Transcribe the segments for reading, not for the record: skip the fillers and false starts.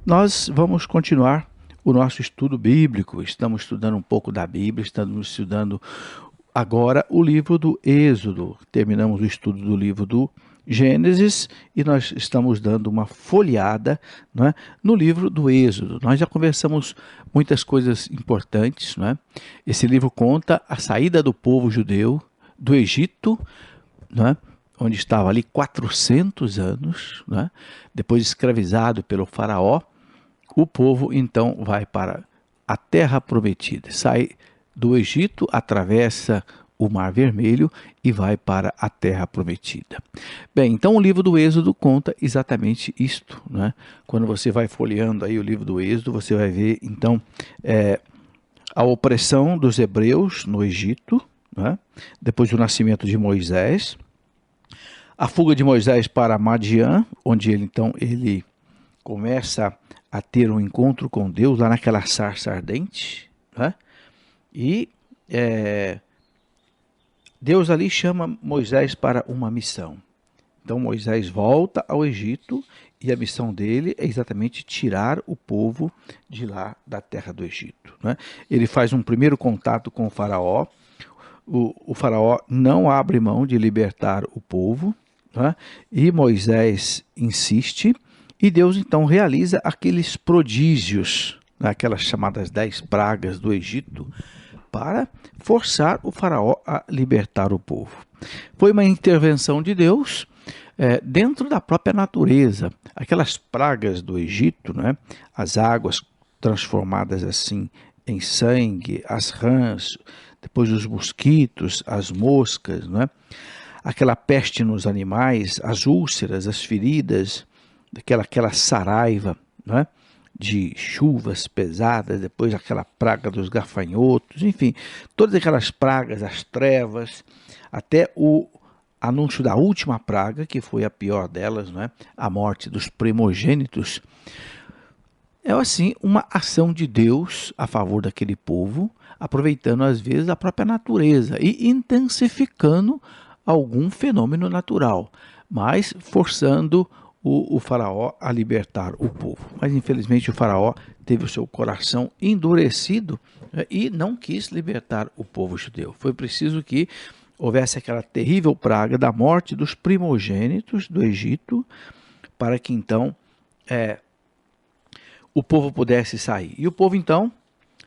Nós vamos continuar o nosso estudo bíblico. Estamos estudando um pouco da Bíblia, estamos estudando agora o livro do Êxodo. Terminamos o estudo do livro do Gênesis e nós estamos dando uma folheada, não é, no livro do Êxodo. Nós já conversamos muitas coisas importantes, não é? Esse livro conta a saída do povo judeu do Egito, não é? Onde estava ali 400 anos, né? Depois escravizado pelo faraó. O povo então vai para a terra prometida, sai do Egito, atravessa o Mar Vermelho e vai para a terra prometida. Bem, então o livro do Êxodo conta exatamente isto, né? Quando você vai folheando aí o livro do Êxodo, você vai ver então a opressão dos hebreus no Egito, né? Depois do nascimento de Moisés, a fuga de Moisés para Madiã, onde ele começa a ter um encontro com Deus lá naquela sarça ardente, né? E Deus ali chama Moisés para uma missão. Então Moisés volta ao Egito e a missão dele é exatamente tirar o povo de lá da terra do Egito, né? Ele faz um primeiro contato com o faraó. O faraó não abre mão de libertar o povo, né? E Moisés insiste. E Deus então realiza aqueles prodígios, aquelas chamadas 10 pragas do Egito, para forçar o faraó a libertar o povo. Foi uma intervenção de Deus dentro da própria natureza. Aquelas pragas do Egito, né? As águas transformadas assim em sangue, as rãs, depois os mosquitos, as moscas, né? Aquela peste nos animais, as úlceras, as feridas, aquela saraiva, né? De chuvas pesadas, depois aquela praga dos gafanhotos, enfim, todas aquelas pragas, as trevas, até o anúncio da última praga, que foi a pior delas, né? A morte dos primogênitos. É assim uma ação de Deus a favor daquele povo, aproveitando às vezes a própria natureza e intensificando algum fenômeno natural, mas forçando o faraó a libertar o povo. Mas infelizmente o faraó teve o seu coração endurecido, né, e não quis libertar o povo judeu. Foi preciso que houvesse aquela terrível praga da morte dos primogênitos do Egito, para que então o povo pudesse sair. E o povo então,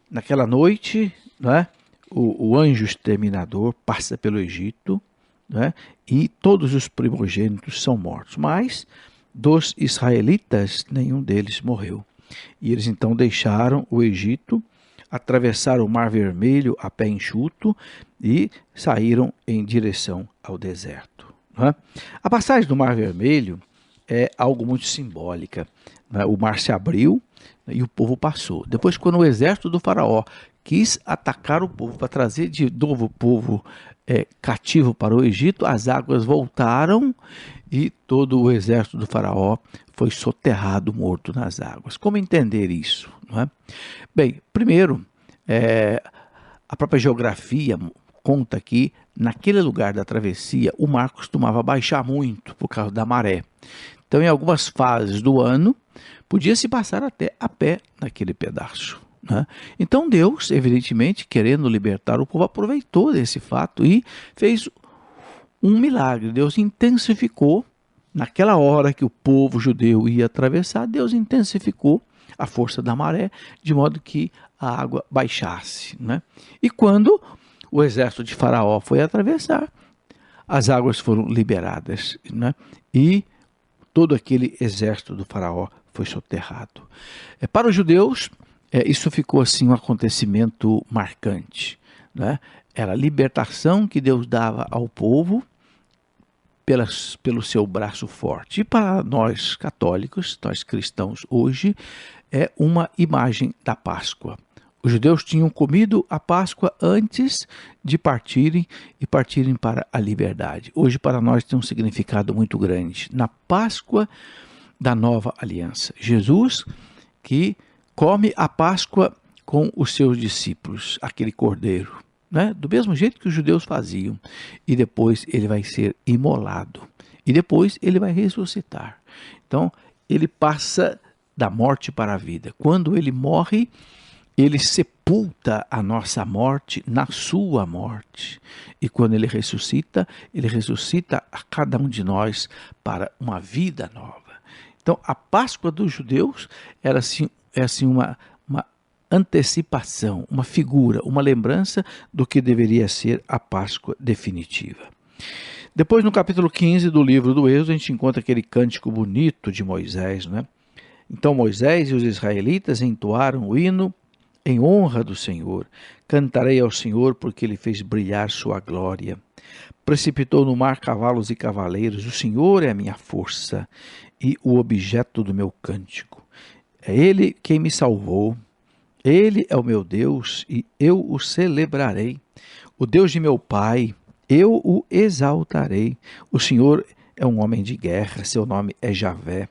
naquela noite, né, o anjo exterminador passa pelo Egito, né, e todos os primogênitos são mortos. Mas dos israelitas, nenhum deles morreu. E eles então deixaram o Egito, atravessaram o Mar Vermelho a pé enxuto e saíram em direção ao deserto, né? A passagem do Mar Vermelho é algo muito simbólica, né? O mar se abriu e o povo passou. Depois, quando o exército do faraó quis atacar o povo para trazer de novo o povo cativo para o Egito, as águas voltaram e todo o exército do faraó foi soterrado, morto nas águas. Como entender isso, não é? Bem, primeiro, a própria geografia conta que naquele lugar da travessia o mar costumava baixar muito por causa da maré. Então, em algumas fases do ano, podia-se passar até a pé naquele pedaço, né? Então Deus, evidentemente, querendo libertar o povo, aproveitou desse fato e fez um milagre. Deus intensificou, naquela hora que o povo judeu ia atravessar, Deus intensificou a força da maré, de modo que a água baixasse, né? E quando o exército de Faraó foi atravessar, as águas foram liberadas, né? E todo aquele exército do Faraó foi soterrado. Para os judeus, isso ficou assim um acontecimento marcante, né? Era a libertação que Deus dava ao povo pelo seu braço forte. E para nós católicos, nós cristãos hoje, é uma imagem da Páscoa. Os judeus tinham comido a Páscoa antes de partirem para a liberdade. Hoje para nós tem um significado muito grande. Na Páscoa da nova aliança, Jesus que come a Páscoa com os seus discípulos, aquele cordeiro, né? Do mesmo jeito que os judeus faziam, e depois ele vai ser imolado, e depois ele vai ressuscitar. Então ele passa da morte para a vida. Quando ele morre, ele sepulta a nossa morte na sua morte. E quando ele ressuscita a cada um de nós para uma vida nova. Então, a Páscoa dos judeus era assim, uma antecipação, uma figura, uma lembrança do que deveria ser a Páscoa definitiva. Depois, no capítulo 15 do livro do Êxodo, a gente encontra aquele cântico bonito de Moisés, né? Então Moisés e os israelitas entoaram o hino em honra do Senhor. Cantarei ao Senhor porque ele fez brilhar sua glória. Precipitou no mar cavalos e cavaleiros. O Senhor é a minha força e o objeto do meu cântico. É ele quem me salvou. Ele é o meu Deus e eu o celebrarei. O Deus de meu pai, eu o exaltarei. O Senhor é um homem de guerra, seu nome é Javé.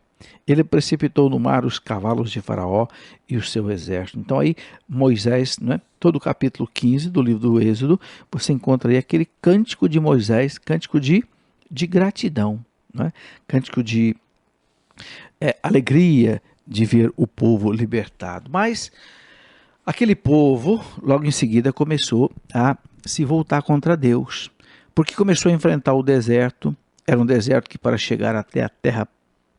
Ele precipitou no mar os cavalos de Faraó e o seu exército. Então aí Moisés, né, todo o capítulo 15 do livro do Êxodo, você encontra aí aquele cântico de Moisés, cântico de gratidão, né? Cântico de alegria de ver o povo libertado. Mas aquele povo, logo em seguida, começou a se voltar contra Deus, porque começou a enfrentar o deserto. Era um deserto que, para chegar até a terra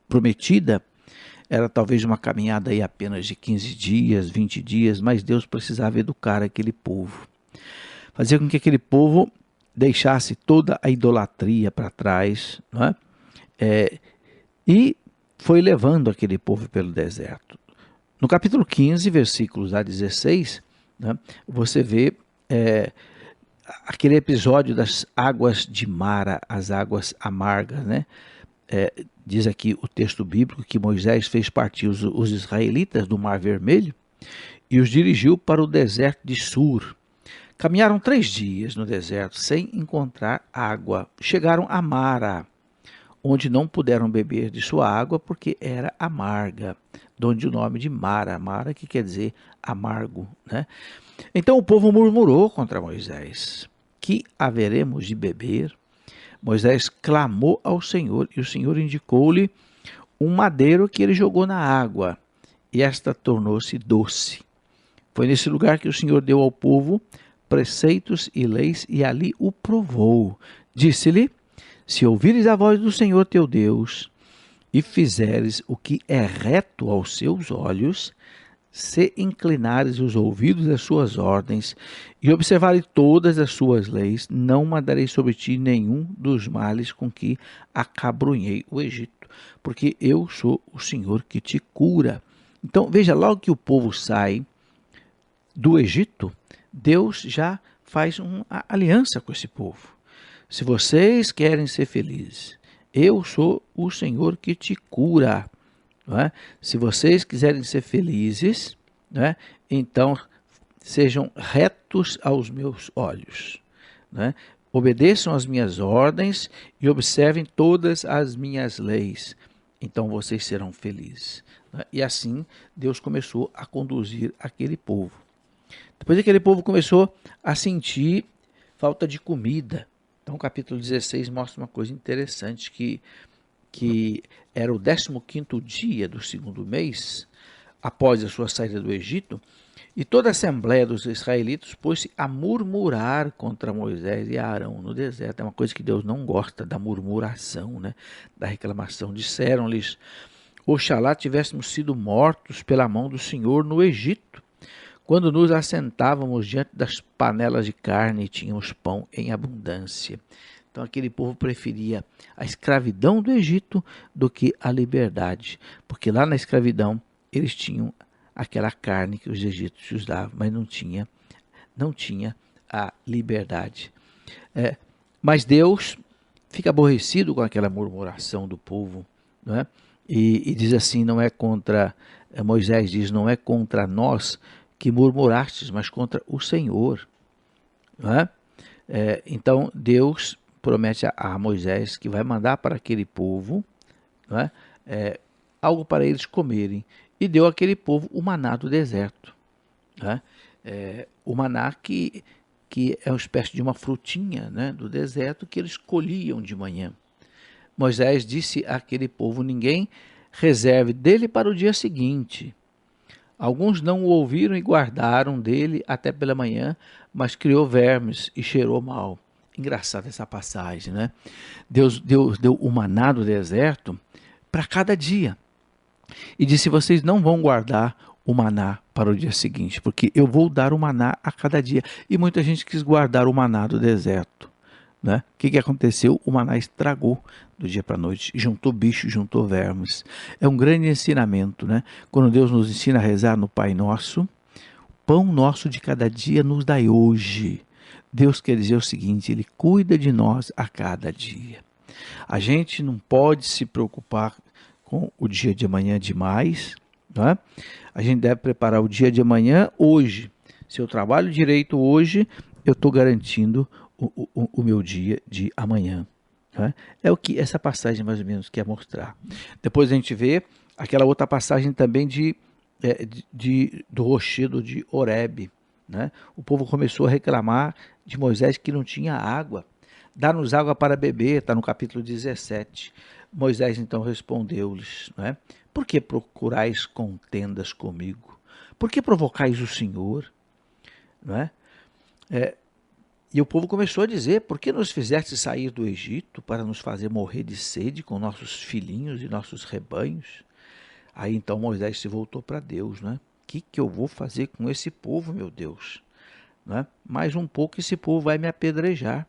prometida, era talvez uma caminhada aí apenas de 15 dias, 20 dias, mas Deus precisava educar aquele povo, fazer com que aquele povo deixasse toda a idolatria para trás, não é? E foi levando aquele povo pelo deserto. No capítulo 15, versículos a 16, né, você vê aquele episódio das águas de Mara, as águas amargas, né? Diz aqui o texto bíblico que Moisés fez partir os israelitas do Mar Vermelho e os dirigiu para o deserto de Sur. Caminharam 3 dias no deserto sem encontrar água. Chegaram a Mara, onde não puderam beber de sua água porque era amarga, de onde o nome de Mara, Mara que quer dizer amargo, né? Então o povo murmurou contra Moisés: que haveremos de beber? Moisés clamou ao Senhor e o Senhor indicou-lhe um madeiro que ele jogou na água e esta tornou-se doce. Foi nesse lugar que o Senhor deu ao povo preceitos e leis e ali o provou. Disse-lhe: se ouvires a voz do Senhor teu Deus e fizeres o que é reto aos seus olhos, se inclinares os ouvidos às suas ordens e observares todas as suas leis, não mandarei sobre ti nenhum dos males com que acabrunhei o Egito, porque eu sou o Senhor que te cura. Então veja, logo que o povo sai do Egito, Deus já faz uma aliança com esse povo. Se vocês querem ser felizes, eu sou o Senhor que te cura. Não é? Se vocês quiserem ser felizes, não é? Então sejam retos aos meus olhos. Não é? Obedeçam às minhas ordens e observem todas as minhas leis. Então vocês serão felizes. Não é? E assim Deus começou a conduzir aquele povo. Depois aquele povo começou a sentir falta de comida. Então o capítulo 16 mostra uma coisa interessante, que era o 15º dia do 2º mês, após a sua saída do Egito, e toda a assembleia dos israelitas pôs-se a murmurar contra Moisés e Arão no deserto. É uma coisa que Deus não gosta, da murmuração, né? Da reclamação. Disseram-lhes: oxalá tivéssemos sido mortos pela mão do Senhor no Egito, quando nos assentávamos diante das panelas de carne e tínhamos pão em abundância. Então aquele povo preferia a escravidão do Egito do que a liberdade, porque lá na escravidão eles tinham aquela carne que os egípcios davam, mas não tinha a liberdade. Mas Deus fica aborrecido com aquela murmuração do povo, não é? E diz assim, não é contra, Moisés diz, não é contra nós que murmurastes, mas contra o Senhor, não é? Então Deus promete a Moisés que vai mandar para aquele povo, não é? Algo para eles comerem, e deu àquele povo o maná do deserto, não é? O maná que é uma espécie de uma frutinha, né, do deserto que eles colhiam de manhã. Moisés disse àquele povo: ninguém reserve dele para o dia seguinte. Alguns não o ouviram e guardaram dele até pela manhã, mas criou vermes e cheirou mal. Engraçada essa passagem, né? Deus deu o maná do deserto para cada dia. E disse, vocês não vão guardar o maná para o dia seguinte, porque eu vou dar o maná a cada dia. E muita gente quis guardar o maná do deserto. Né? O que aconteceu? O maná estragou do dia para a noite, juntou bicho, juntou vermes. É um grande ensinamento, né? Quando Deus nos ensina a rezar no Pai Nosso, o pão nosso de cada dia nos dai hoje. Deus quer dizer o seguinte, Ele cuida de nós a cada dia. A gente não pode se preocupar com o dia de amanhã demais, né? A gente deve preparar o dia de amanhã hoje. Se eu trabalho direito hoje, eu estou garantindo o meu dia de amanhã. Né? É o que essa passagem mais ou menos quer mostrar. Depois a gente vê aquela outra passagem também do rochedo de Horebe. Né? O povo começou a reclamar de Moisés que não tinha água. Dá-nos água para beber, está no capítulo 17. Moisés então respondeu-lhes, né? Por que procurais contendas comigo? Por que provocais o Senhor? Não é? E o povo começou a dizer, por que nos fizeste sair do Egito para nos fazer morrer de sede com nossos filhinhos e nossos rebanhos? Aí então Moisés se voltou para Deus, né? O que eu vou fazer com esse povo, meu Deus? Né? Mais um pouco esse povo vai me apedrejar.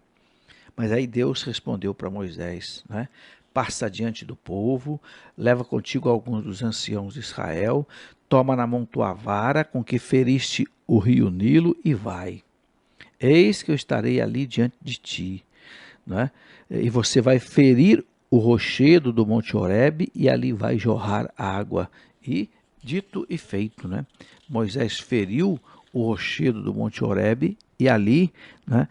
Mas aí Deus respondeu para Moisés, né? Passa adiante do povo, leva contigo alguns dos anciãos de Israel, toma na mão tua vara com que feriste o rio Nilo e vai. Eis que eu estarei ali diante de ti, né? E você vai ferir o rochedo do Monte Horebe e ali vai jorrar água. E dito e feito, né? Moisés feriu o rochedo do Monte Horebe e ali, né,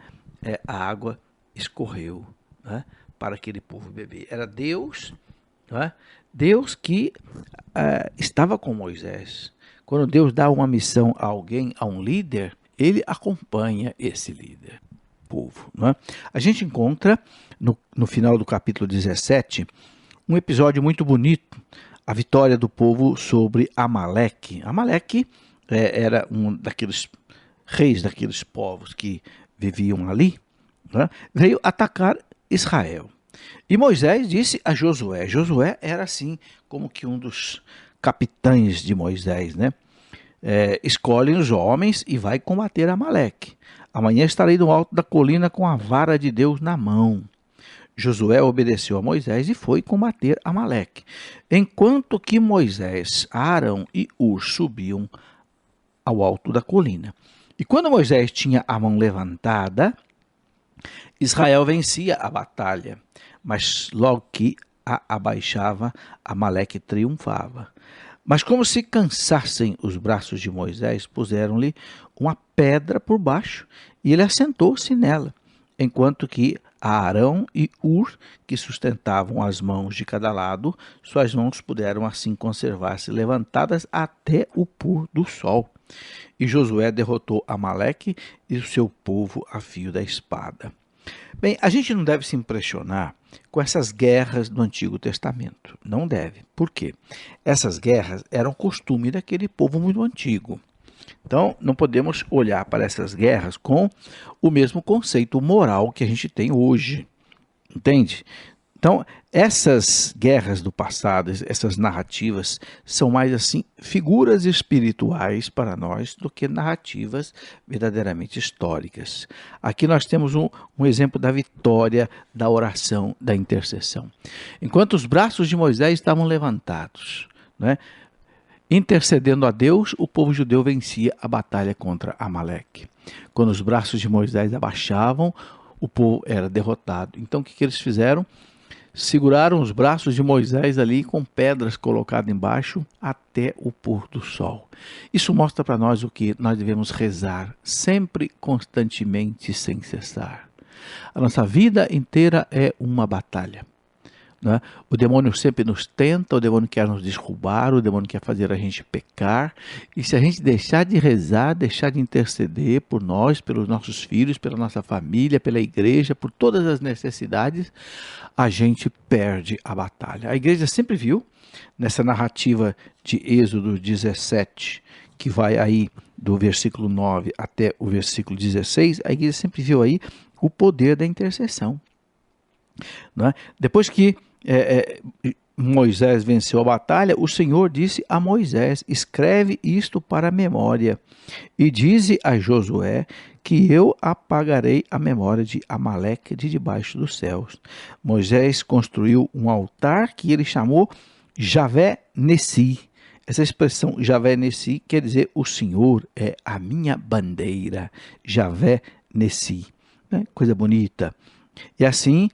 a água escorreu, né, para aquele povo beber. Era Deus, né, Deus que estava com Moisés. Quando Deus dá uma missão a alguém, a um líder, ele acompanha esse líder, povo. Né? A gente encontra no final do capítulo 17 um episódio muito bonito, a vitória do povo sobre Amaleque. Amaleque era um daqueles reis daqueles povos que viviam ali, né? Veio atacar Israel. E Moisés disse a Josué, Josué era assim como que um dos capitães de Moisés, né? Escolhem os homens e vai combater Amaleque. Amanhã estarei no alto da colina com a vara de Deus na mão. Josué obedeceu a Moisés e foi combater Amaleque. Enquanto que Moisés, Arão e Hur subiam ao alto da colina. E quando Moisés tinha a mão levantada, Israel vencia a batalha, mas logo que a abaixava, Amaleque triunfava. Mas como se cansassem os braços de Moisés, puseram-lhe uma pedra por baixo e ele assentou-se nela, enquanto que Arão e Hur, que sustentavam as mãos de cada lado, suas mãos puderam assim conservar-se levantadas até o pôr do sol. E Josué derrotou Amaleque e o seu povo a fio da espada. Bem, a gente não deve se impressionar com essas guerras do Antigo Testamento. Não deve. Por quê? Essas guerras eram costume daquele povo muito antigo. Então, não podemos olhar para essas guerras com o mesmo conceito moral que a gente tem hoje. Entende? Então, essas guerras do passado, essas narrativas, são mais assim figuras espirituais para nós do que narrativas verdadeiramente históricas. Aqui nós temos um exemplo da vitória, da oração, da intercessão. Enquanto os braços de Moisés estavam levantados, né, intercedendo a Deus, o povo judeu vencia a batalha contra Amaleque. Quando os braços de Moisés abaixavam, o povo era derrotado. Então, o que eles fizeram? Seguraram os braços de Moisés ali com pedras colocadas embaixo até o pôr do sol. Isso mostra para nós o que nós devemos rezar sempre, constantemente, sem cessar. A nossa vida inteira é uma batalha. né? O demônio sempre nos tenta, o demônio quer nos derrubar, o demônio quer fazer a gente pecar. E se a gente deixar de rezar, deixar de interceder por nós, pelos nossos filhos, pela nossa família, pela igreja, por todas as necessidades, a gente perde a batalha. A igreja sempre viu, nessa narrativa de Êxodo 17, que vai aí do versículo 9 até o versículo 16, a igreja sempre viu aí o poder da intercessão. Não é? Depois que Moisés venceu a batalha, o Senhor disse a Moisés: escreve isto para a memória, e dize a Josué que eu apagarei a memória de Amaleque de debaixo dos céus. Moisés construiu um altar que ele chamou Javé Nessi. Essa expressão Javé Nessi quer dizer o Senhor é a minha bandeira. Javé Nessi. Coisa bonita. E assim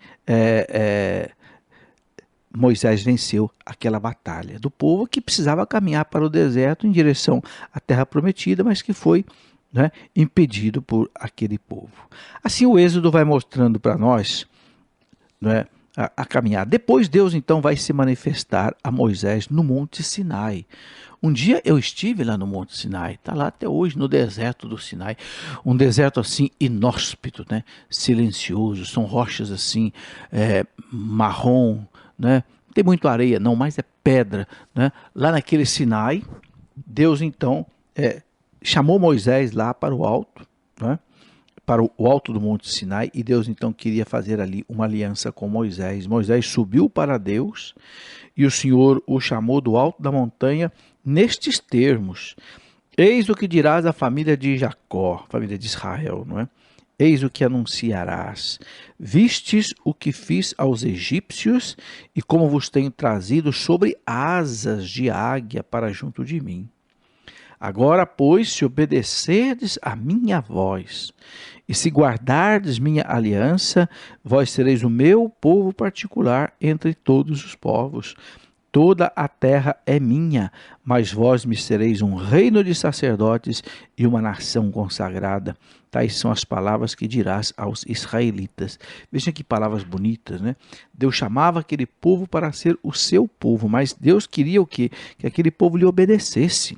Moisés venceu aquela batalha do povo que precisava caminhar para o deserto em direção à terra prometida, mas que foi, né, impedido por aquele povo. Assim o Êxodo vai mostrando para nós, né, a caminhar. Depois Deus então vai se manifestar a Moisés no Monte Sinai. Um dia eu estive lá no Monte Sinai, está lá até hoje no deserto do Sinai, um deserto assim inóspito, né? Silencioso, são rochas assim marrom, né? Não tem muito areia não, mas é pedra, né? Lá naquele Sinai, Deus então chamou Moisés lá para o alto, né? Para o alto do Monte Sinai, e Deus então queria fazer ali uma aliança com Moisés. Moisés subiu para Deus e o Senhor o chamou do alto da montanha nestes termos: eis o que dirás à família de Jacó, família de Israel, não é? Eis o que anunciarás: vistes o que fiz aos egípcios e como vos tenho trazido sobre asas de águia para junto de mim. Agora, pois, se obedecerdes a minha voz, e se guardardes minha aliança, vós sereis o meu povo particular entre todos os povos. Toda a terra é minha, mas vós me sereis um reino de sacerdotes e uma nação consagrada. Tais são as palavras que dirás aos israelitas. Vejam que palavras bonitas, né? Deus chamava aquele povo para ser o seu povo, mas Deus queria o quê? Que aquele povo lhe obedecesse.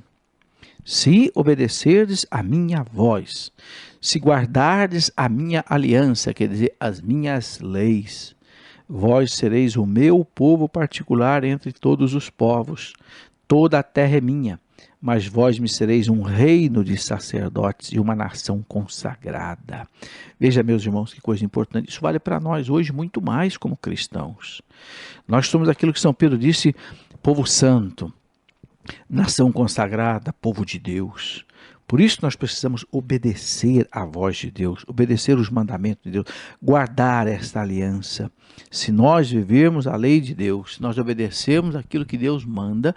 Se obedecerdes a minha voz, se guardardes a minha aliança, quer dizer, as minhas leis, vós sereis o meu povo particular entre todos os povos. Toda a terra é minha, mas vós me sereis um reino de sacerdotes e uma nação consagrada. Veja, meus irmãos, que coisa importante. Isso vale para nós hoje muito mais como cristãos. Nós somos aquilo que São Pedro disse, povo santo, nação consagrada, povo de Deus. Por isso nós precisamos obedecer à voz de Deus, obedecer os mandamentos de Deus, guardar esta aliança. Se nós vivermos a lei de Deus, se nós obedecermos aquilo que Deus manda,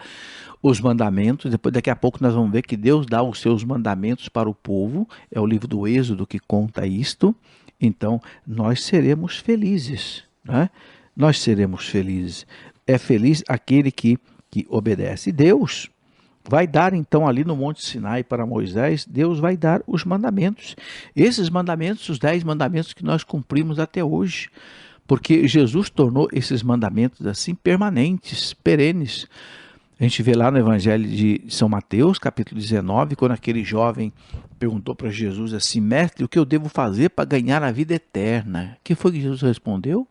os mandamentos, depois daqui a pouco nós vamos ver que Deus dá os seus mandamentos para o povo, é o livro do Êxodo que conta isto, então nós seremos felizes, né? Nós seremos felizes. É feliz aquele que obedece. Deus vai dar então ali no Monte Sinai para Moisés, Deus vai dar os mandamentos. Esses mandamentos, os 10 mandamentos que nós cumprimos até hoje, porque Jesus tornou esses mandamentos assim permanentes, perenes. A gente vê lá no Evangelho de São Mateus, capítulo 19, quando aquele jovem perguntou para Jesus assim: mestre, o que eu devo fazer para ganhar a vida eterna? O que foi que Jesus respondeu?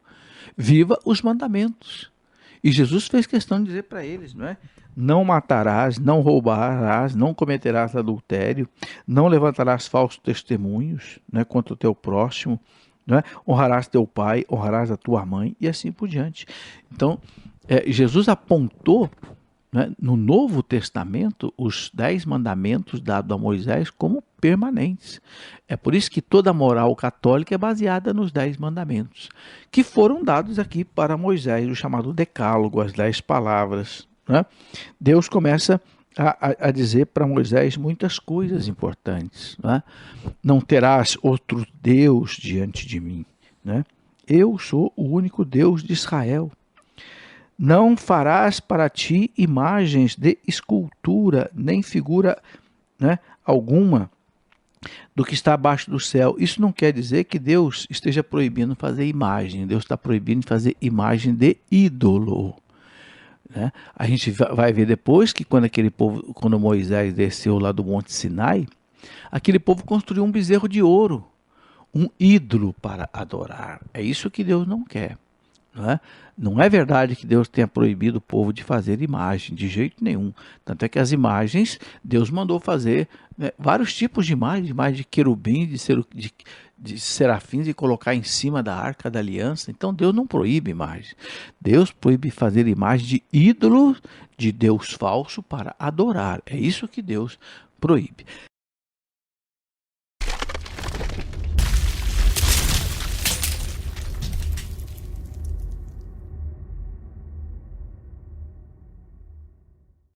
Viva os mandamentos. E Jesus fez questão de dizer para eles, não é? Não matarás, não roubarás, não cometerás adultério, não levantarás falsos testemunhos, né, contra o teu próximo, não é? Honrarás teu pai, honrarás a tua mãe e assim por diante. Então, Jesus apontou, né, no Novo Testamento os 10 mandamentos dados a Moisés como permanentes. É por isso que toda a moral católica é baseada nos 10 mandamentos, que foram dados aqui para Moisés, o chamado Decálogo, as 10 palavras. Né? Deus começa a dizer para Moisés muitas coisas importantes. Né? Não terás outro Deus diante de mim. Né? Eu sou o único Deus de Israel. Não farás para ti imagens de escultura, nem figura, né, alguma do que está abaixo do céu. Isso não quer dizer que Deus esteja proibindo fazer imagem. Deus está proibindo fazer imagem de ídolo, né? A gente vai ver depois que quando Moisés desceu lá do Monte Sinai, aquele povo construiu um bezerro de ouro, um ídolo para adorar. É isso que Deus não quer. Não é? Não é verdade que Deus tenha proibido o povo de fazer imagem, de jeito nenhum. Tanto é que as imagens, Deus mandou fazer, né, vários tipos de imagem de querubim, de serafins, e colocar em cima da arca da aliança. Então Deus não proíbe imagem. Deus proíbe fazer imagem de ídolo, de Deus falso para adorar. É isso que Deus proíbe.